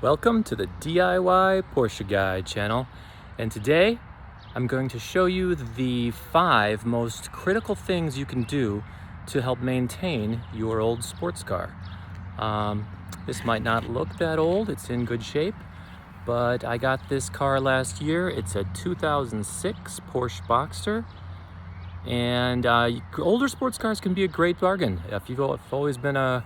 Welcome to the DIY Porsche Guy channel, and today I'm going to show you the 5 most critical things you can do to help maintain your old sports car. This might not look that old, it's in good shape, but I got this car last year. It's a 2006 Porsche Boxster, and older sports cars can be a great bargain. If you've always been a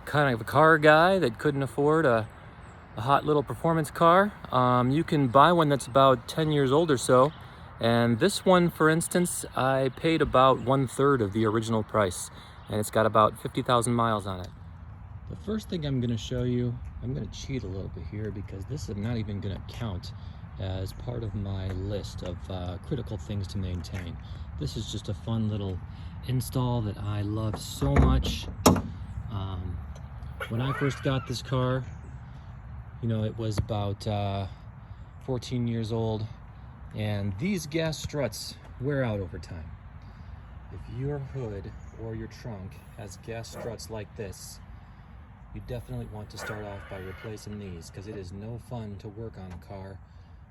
kind of a car guy that couldn't afford a hot little performance car, you can buy one that's about 10 years old or so. And this one, for instance, I paid about 1/3 of the original price, and it's got about 50,000 miles on it. The first thing I'm going to show you, I'm going to cheat a little bit here because this is not even going to count as part of my list of critical things to maintain. This is just a fun little install that I love so much. When I first got this car, you know, it was about 14 years old, and these gas struts wear out over time. If your hood or your trunk has gas struts like this, you definitely want to start off by replacing these, because it is no fun to work on a car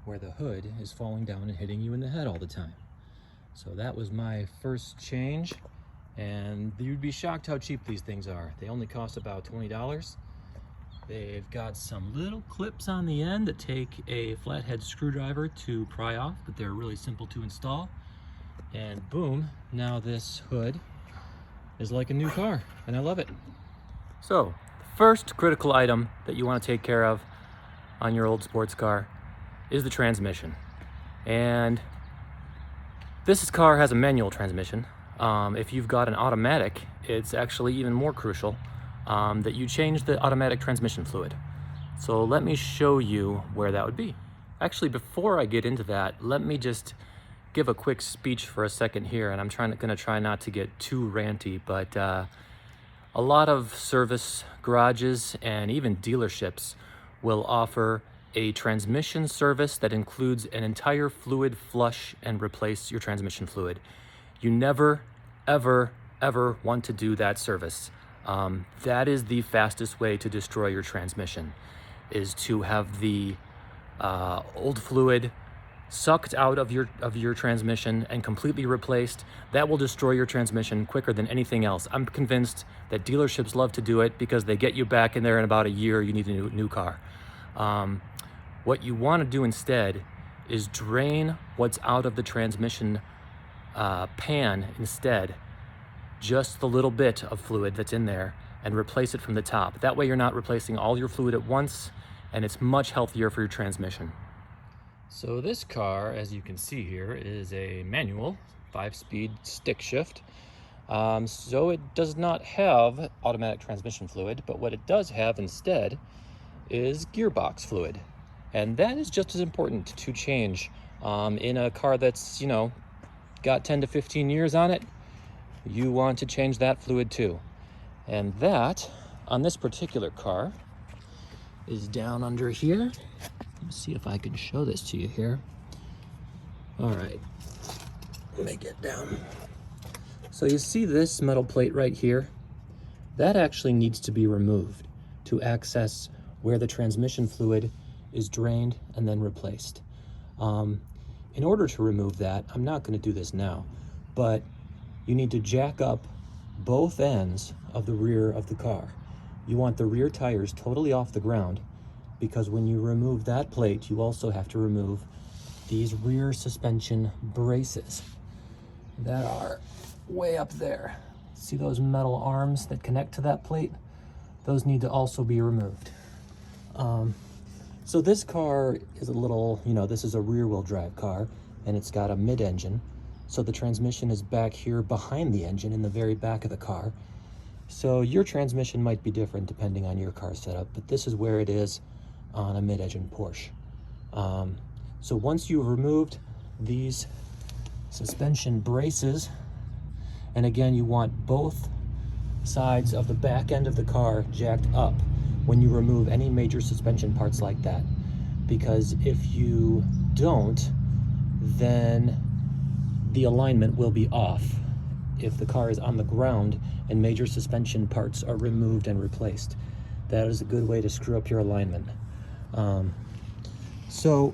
where the hood is falling down and hitting you in the head all the time. So that was my first change, and you'd be shocked how cheap these things are. They only cost about $20. They've got some little clips on the end that take a flathead screwdriver to pry off, but they're really simple to install. And boom, now this hood is like a new car, and I love it. So, the first critical item that you want to take care of on your old sports car is the transmission. And this car has a manual transmission. If you've got an automatic, it's actually even more crucial that you change the automatic transmission fluid. So let me show you where that would be. Actually, before I get into that, let me just give a quick speech for a second here, and I'm gonna try not to get too ranty, but a lot of service garages and even dealerships will offer a transmission service that includes an entire fluid flush and replace your transmission fluid. You never, ever, ever want to do that service. That is the fastest way to destroy your transmission, is to have the old fluid sucked out of your transmission and completely replaced. That will destroy your transmission quicker than anything else. I'm convinced that dealerships love to do it because they get you back in there in about a year. You need a new car. What you want to do instead is drain what's out of the transmission pan instead, just the little bit of fluid that's in there, and replace it from the top. That way you're not replacing all your fluid at once, and it's much healthier for your transmission. So this car, as you can see here, is a manual 5-speed stick shift. So it does not have automatic transmission fluid, but what it does have instead is gearbox fluid. And that is just as important to change in a car that's, you know, got 10 to 15 years on it. You want to change that fluid too. And that, on this particular car, is down under here. Let's see if I can show this to you here. All right, let me get down. So you see this metal plate right here? That actually needs to be removed to access where the transmission fluid is drained and then replaced. In order to remove that, I'm not going to do this now, but you need to jack up both ends of the rear of the car. You want the rear tires totally off the ground, because when you remove that plate, you also have to remove these rear suspension braces that are way up there. See those metal arms that connect to that plate? Those need to also be removed. So this car is a little, you know, this is a rear-wheel drive car, and it's got a mid-engine. So the transmission is back here behind the engine in the very back of the car. So your transmission might be different depending on your car setup, but this is where it is on a mid-engine Porsche. So once you've removed these suspension braces, and again, you want both sides of the back end of the car jacked up when you remove any major suspension parts like that, because if you don't, then the alignment will be off if the car is on the ground and major suspension parts are removed and replaced. That is a good way to screw up your alignment. So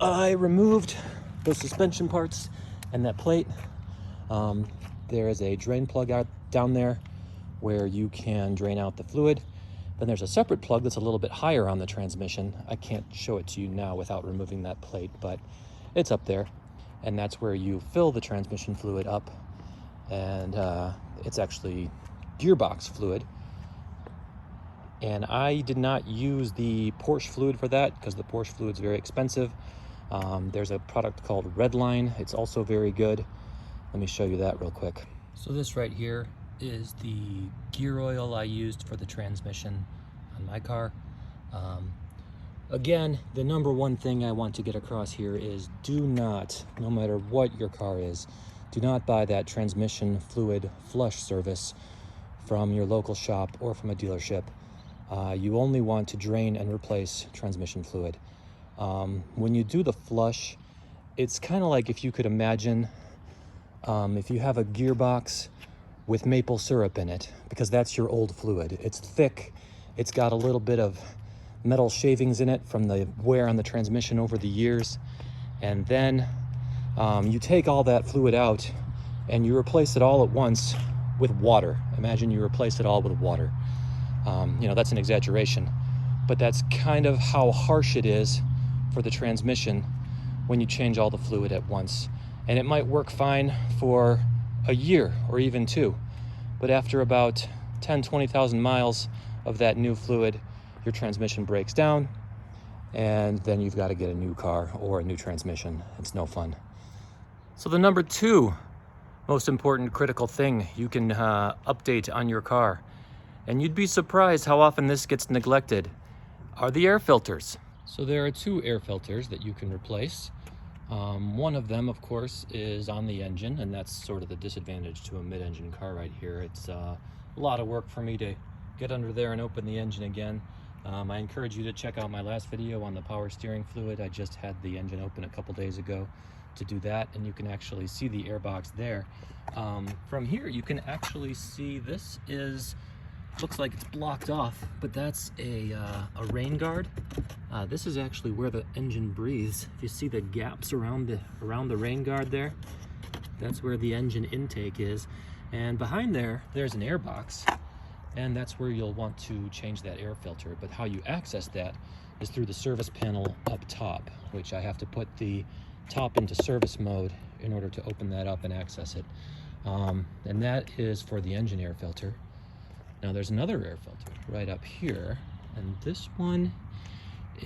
I removed those suspension parts and that plate. There is a drain plug out down there where you can drain out the fluid. Then there's a separate plug that's a little bit higher on the transmission. I can't show it to you now without removing that plate, but it's up there. And that's where you fill the transmission fluid up. And it's actually gearbox fluid. And I did not use the Porsche fluid for that because the Porsche fluid is very expensive. There's a product called Redline. It's also very good. Let me show you that real quick. So this right here is the gear oil I used for the transmission on my car. Again, the number one thing I want to get across here is do not, no matter what your car is, do not buy that transmission fluid flush service from your local shop or from a dealership. You only want to drain and replace transmission fluid. When you do the flush, it's kind of like if you could imagine if you have a gearbox with maple syrup in it, because that's your old fluid. It's thick, it's got a little bit of metal shavings in it from the wear on the transmission over the years, and then you take all that fluid out and you replace it all at once with water. Imagine you replace it all with water. You know, that's an exaggeration, but that's kind of how harsh it is for the transmission when you change all the fluid at once. And it might work fine for a year or even two, but after about 10-20,000 miles of that new fluid, your transmission breaks down, and then you've got to get a new car or a new transmission. It's no fun. So the number two most important critical thing you can update on your car, and you'd be surprised how often this gets neglected, are the air filters. So there are two air filters that you can replace. One of them, of course, is on the engine, and that's sort of the disadvantage to a mid-engine car right here. It's a lot of work for me to get under there and open the engine again. I encourage you to check out my last video on the power steering fluid. I just had the engine open a couple days ago to do that, and you can actually see the airbox there. From here, you can actually see this looks like it's blocked off, but that's a rain guard. This is actually where the engine breathes. If you see the gaps around the rain guard there, that's where the engine intake is. And behind there's an air box, and that's where you'll want to change that air filter. But how you access that is through the service panel up top, which I have to put the top into service mode in order to open that up and access it. And that is for the engine air filter. Now there's another air filter right up here, and this one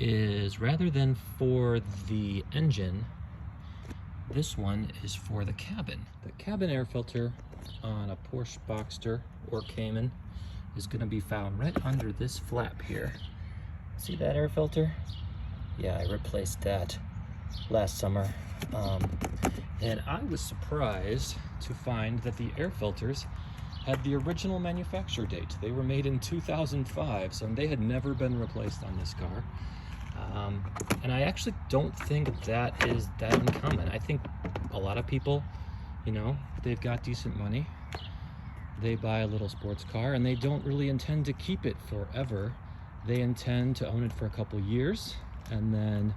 is, rather than for the engine, this one is for the cabin. The cabin air filter on a Porsche Boxster or Cayman is going to be found right under this flap here. See that air filter? Yeah, I replaced that last summer. And I was surprised to find that the air filters had the original manufacture date. They were made in 2005, so they had never been replaced on this car. And I actually don't think that is that uncommon. I think a lot of people, you know, they've got decent money, they buy a little sports car, and they don't really intend to keep it forever. They intend to own it for a couple years, and then,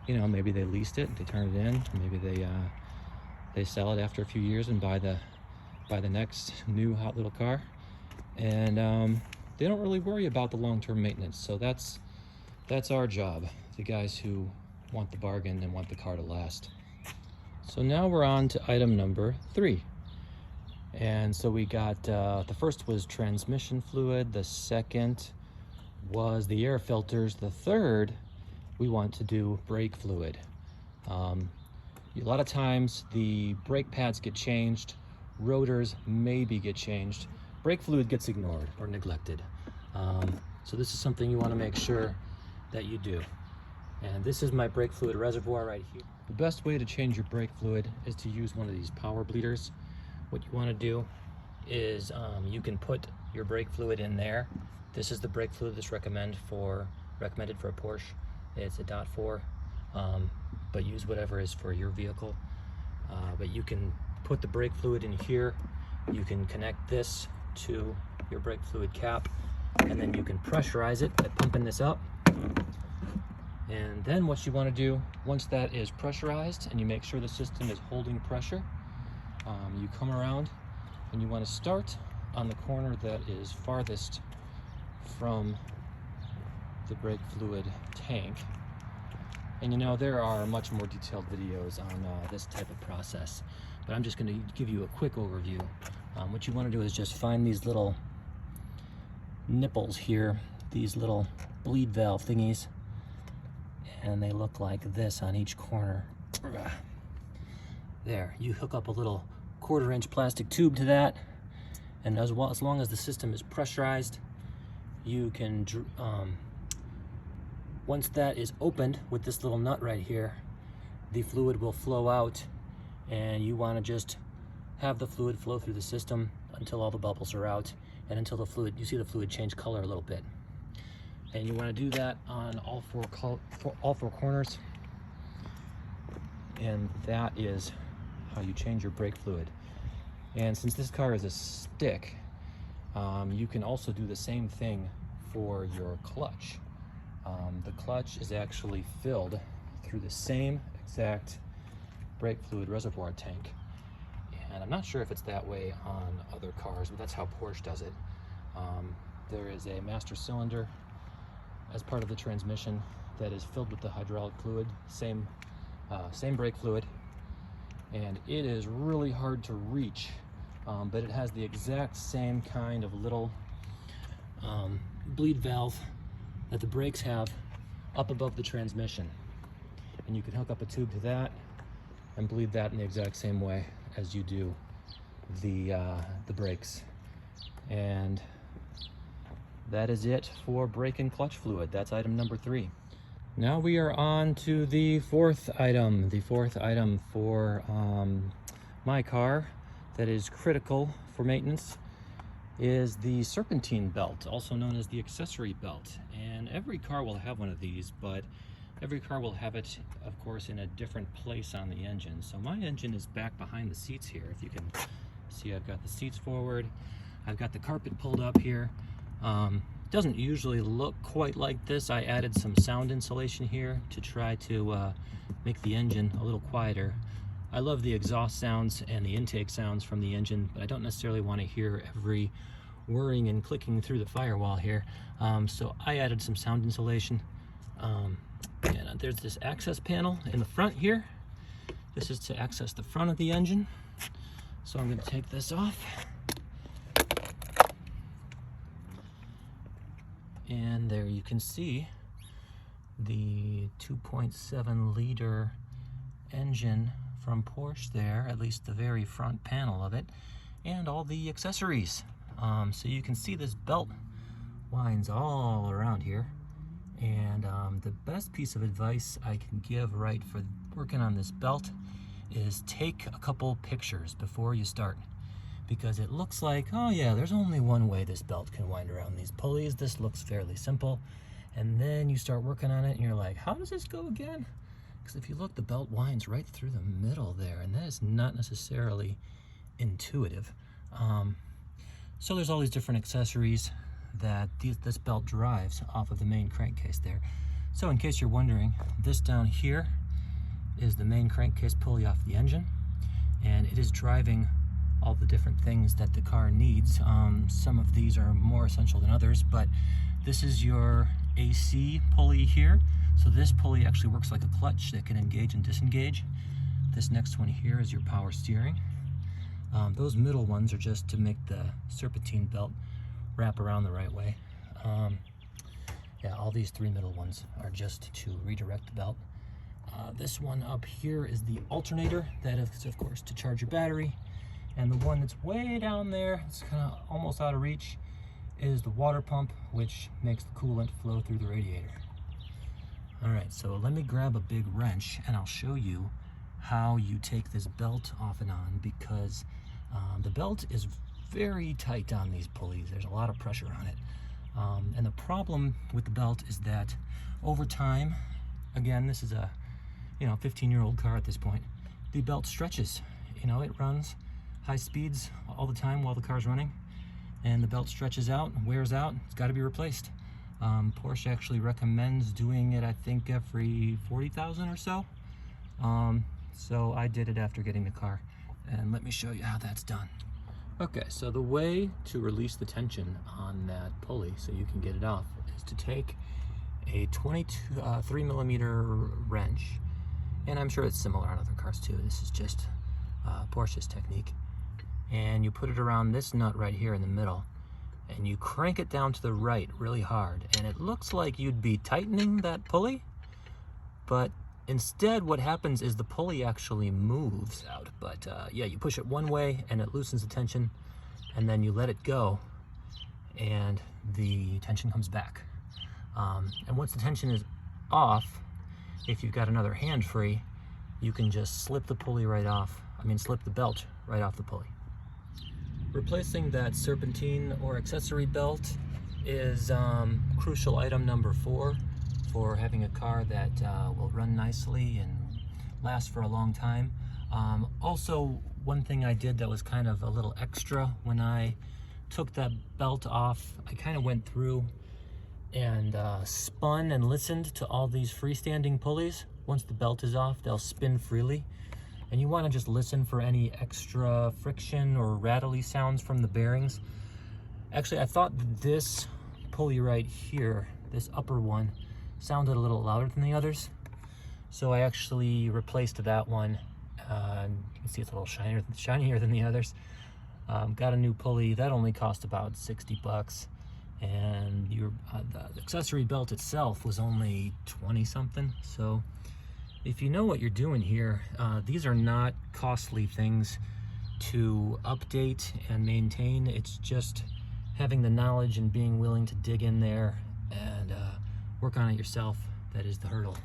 you know, maybe they leased it, they turn it in, maybe they sell it after a few years and buy the next new hot little car, and they don't really worry about the long-term maintenance. So that's our job, the guys who want the bargain and want the car to last. So now we're on to item number 3. And so we got, the first was transmission fluid, the second was the air filters, the third we want to do brake fluid. A lot of times the brake pads get changed, rotors maybe get changed, brake fluid gets ignored or neglected. So this is something you want to make sure that you do. And this is my brake fluid reservoir right here. The best way to change your brake fluid is to use one of these power bleeders. What you want to do is you can put your brake fluid in there. This is the brake fluid that's recommended for a Porsche. It's a .4, but use whatever is for your vehicle. But you can put the brake fluid in here. You can connect this to your brake fluid cap, and then you can pressurize it by pumping this up. And then what you want to do, once that is pressurized and you make sure the system is holding pressure, you come around and you want to start on the corner that is farthest from the brake fluid tank. And you know, there are much more detailed videos on this type of process, but I'm just going to give you a quick overview. What you want to do is just find these little nipples here, these little bleed valve thingies, and they look like this on each corner. There, you hook up a little 1/4-inch plastic tube to that, and as long as the system is pressurized, you can, once that is opened with this little nut right here, the fluid will flow out, and you want to just have the fluid flow through the system until all the bubbles are out, and until the fluid, you see the fluid change color a little bit. And you want to do that on all four corners, and that is how you change your brake fluid. And since this car is a stick, you can also do the same thing for your clutch. The clutch is actually filled through the same exact brake fluid reservoir tank, and I'm not sure if it's that way on other cars, but that's how Porsche does it. There is a master cylinder as part of the transmission that is filled with the hydraulic fluid, same brake fluid, and it is really hard to reach, but it has the exact same kind of little bleed valve that the brakes have up above the transmission, and you can hook up a tube to that and bleed that in the exact same way as you do the brakes. And that is it for brake and clutch fluid. That's item number 3. Now we are on to the fourth item. The fourth item for my car that is critical for maintenance is the Serpentine belt, also known as the accessory belt. And every car will have one of these, but every car will have it, of course, in a different place on the engine. So my engine is back behind the seats here. If you can see, I've got the seats forward. I've got the carpet pulled up here. Doesn't usually look quite like this. I added some sound insulation here to try to make the engine a little quieter. I love the exhaust sounds and the intake sounds from the engine, but I don't necessarily want to hear every whirring and clicking through the firewall here. So I added some sound insulation. And there's this access panel in the front here. This is to access the front of the engine. So I'm going to take this off. And there you can see the 2.7 liter engine from Porsche there, at least the very front panel of it, and all the accessories. So you can see this belt winds all around here. And the best piece of advice I can give right for working on this belt is take a couple pictures before you start, because it looks like, oh yeah, there's only one way this belt can wind around these pulleys. This looks fairly simple. And then you start working on it and you're like, how does this go again? Because if you look, the belt winds right through the middle there, and that is not necessarily intuitive. So there's all these different accessories that this belt drives off of the main crankcase there. So in case you're wondering, this down here is the main crankcase pulley off the engine, and it is driving all the different things that the car needs. Some of these are more essential than others, but this is your AC pulley here. So this pulley actually works like a clutch that can engage and disengage. This next one here is your power steering. Those middle ones are just to make the Serpentine belt wrap around the right way. Yeah, all these 3 middle ones are just to redirect the belt. This one up here is the alternator. That is, of course, to charge your battery. And the one that's way down there, it's kind of almost out of reach, is the water pump, which makes the coolant flow through the radiator. All right, so let me grab a big wrench and I'll show you how you take this belt off and on, because the belt is very tight on these pulleys. There's a lot of pressure on it. And the problem with the belt is that over time, again, this is a 15-year-old car at this point, the belt stretches. It runs high speeds all the time while the car's running, and the belt stretches out and wears out. It's got to be replaced. Porsche actually recommends doing it, I think, every 40,000 or so. So I did it after getting the car, and let me show you how that's done. Okay, so the way to release the tension on that pulley so you can get it off is to take a 3mm wrench, and I'm sure it's similar on other cars too. This is just Porsche's technique. And you put it around this nut right here in the middle, and you crank it down to the right really hard, and it looks like you'd be tightening that pulley, but instead what happens is the pulley actually moves out. But yeah, you push it one way and it loosens the tension, and then you let it go and the tension comes back. And once the tension is off, if you've got another hand free, you can just slip the pulley right off. Slip the belt right off the pulley. Replacing that serpentine or accessory belt is crucial item number 4 for having a car that will run nicely and last for a long time. Also, one thing I did that was kind of a little extra when I took that belt off, I kind of went through and spun and listened to all these freestanding pulleys. Once the belt is off, they'll spin freely. And you want to just listen for any extra friction or rattly sounds from the bearings. Actually, I thought this pulley right here, this upper one, sounded a little louder than the others. So I actually replaced that one. You can see it's a little shinier than the others. Got a new pulley. That only cost about 60 bucks. And the accessory belt itself was only 20 something. So if you know what you're doing here, these are not costly things to update and maintain. It's just having the knowledge and being willing to dig in there and work on it yourself that is the hurdle.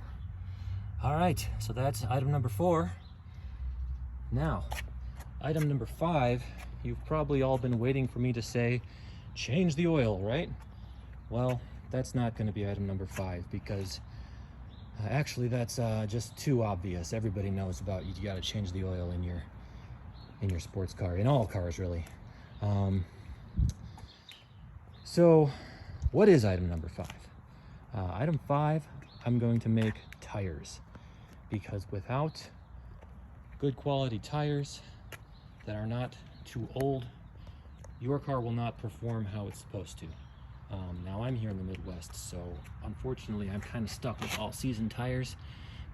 All right, so that's item number 4. Now, item number 5, you've probably all been waiting for me to say, change the oil, right? Well, that's not going to be item number 5 because actually, that's just too obvious. Everybody knows about you got to change the oil in your sports car, in all cars really. So what is item number 5? Item 5, I'm going to make tires, because without good quality tires that are not too old, your car will not perform how it's supposed to. Now I'm here in the Midwest, so unfortunately I'm kind of stuck with all-season tires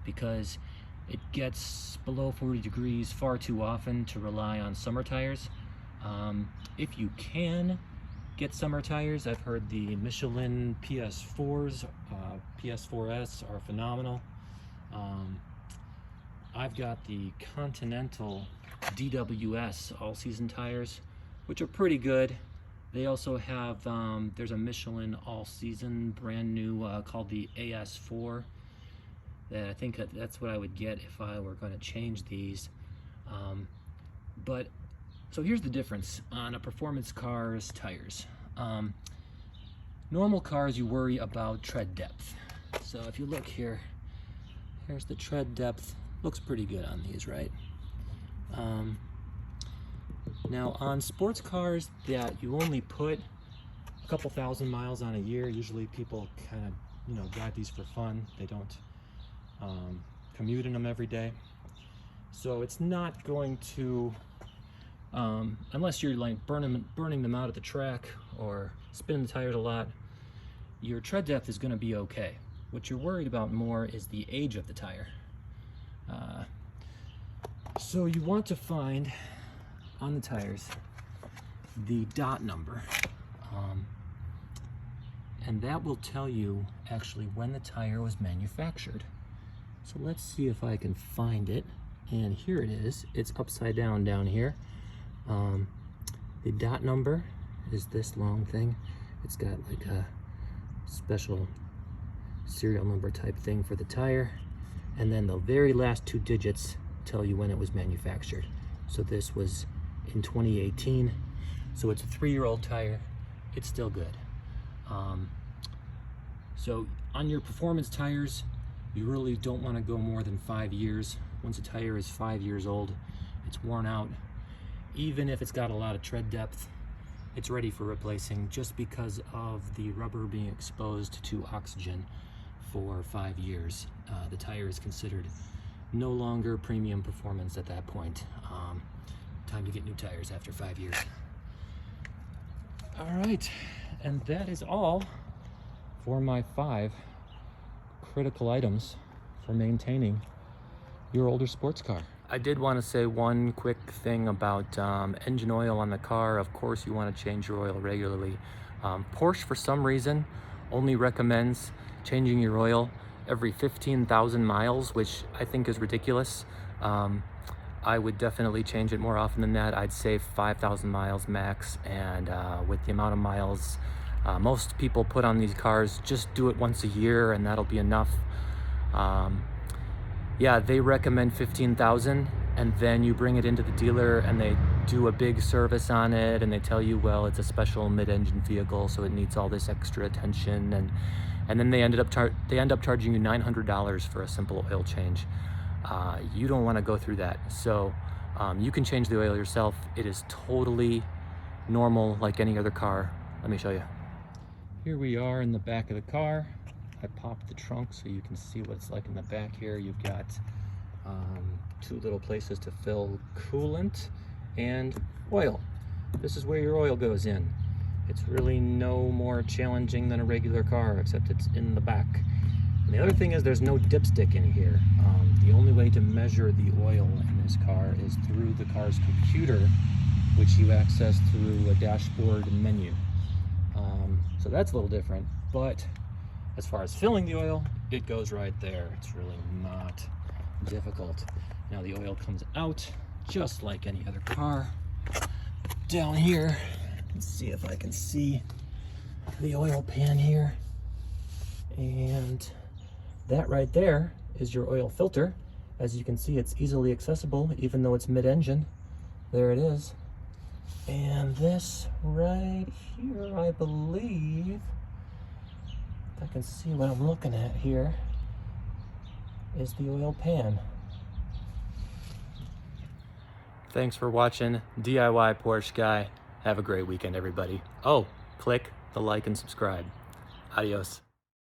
because it gets below 40 degrees far too often to rely on summer tires. If you can get summer tires, I've heard the Michelin PS4s, PS4S are phenomenal. I've got the Continental DWS all-season tires, which are pretty good. They also have, there's a Michelin all-season brand new called the AS4 that I think that's what I would get if I were going to change these. But so here's the difference on a performance car's tires. Normal cars, you worry about tread depth. So if you look here, here's the tread depth. Looks pretty good on these, right? Now on sports cars that you only put a couple thousand miles on a year, usually people kind of, drive these for fun. They don't commute in them every day. So it's not going to, unless you're like burning them out at the track or spinning the tires a lot, your tread depth is going to be okay. What you're worried about more is the age of the tire. So you want to find on the tires the dot number, and that will tell you actually when the tire was manufactured. So let's see if I can find it, and here it is. It's upside down here. The dot number is this long thing. It's got like a special serial number type thing for the tire, and then the very last 2 digits tell you when it was manufactured. So this was in 2018, so it's a 3-year-old tire. It's still good. So on your performance tires, you really don't want to go more than 5 years. Once a tire is 5 years old, it's worn out. Even if it's got a lot of tread depth, it's ready for replacing just because of the rubber being exposed to oxygen for 5 years. The tire is considered no longer premium performance at that point. Time to get new tires after 5 years. All right, and that is all for my 5 critical items for maintaining your older sports car. I did want to say one quick thing about engine oil on the car. Of course, you want to change your oil regularly. Porsche, for some reason, only recommends changing your oil every 15,000 miles, which I think is ridiculous. I would definitely change it more often than that. I'd say 5,000 miles max, and with the amount of miles most people put on these cars, just do it once a year and that'll be enough. Yeah, they recommend 15,000, and then you bring it into the dealer and they do a big service on it and they tell you, well, it's a special mid-engine vehicle, so it needs all this extra attention, and then they end up charging you $900 for a simple oil change. You don't want to go through that. So you can change the oil yourself. It is totally normal, like any other car. Let me show you. Here we are in the back of the car. I popped the trunk so you can see what it's like in the back here. You've got 2 little places to fill coolant and oil. This is where your oil goes in. It's really no more challenging than a regular car, except it's in the back. And the other thing is there's no dipstick in here. The only way to measure the oil in this car is through the car's computer, which you access through a dashboard menu. So that's a little different, but as far as filling the oil, it goes right there. It's really not difficult. Now the oil comes out just like any other car. Down here, let's see if I can see the oil pan here. And that right there is your oil filter. As you can see, it's easily accessible, even though it's mid-engine. There it is. And this right here, I believe, if I can see what I'm looking at here, is the oil pan. Thanks for watching DIY Porsche Guy. Have a great weekend, everybody. Oh, click the like and subscribe. Adios.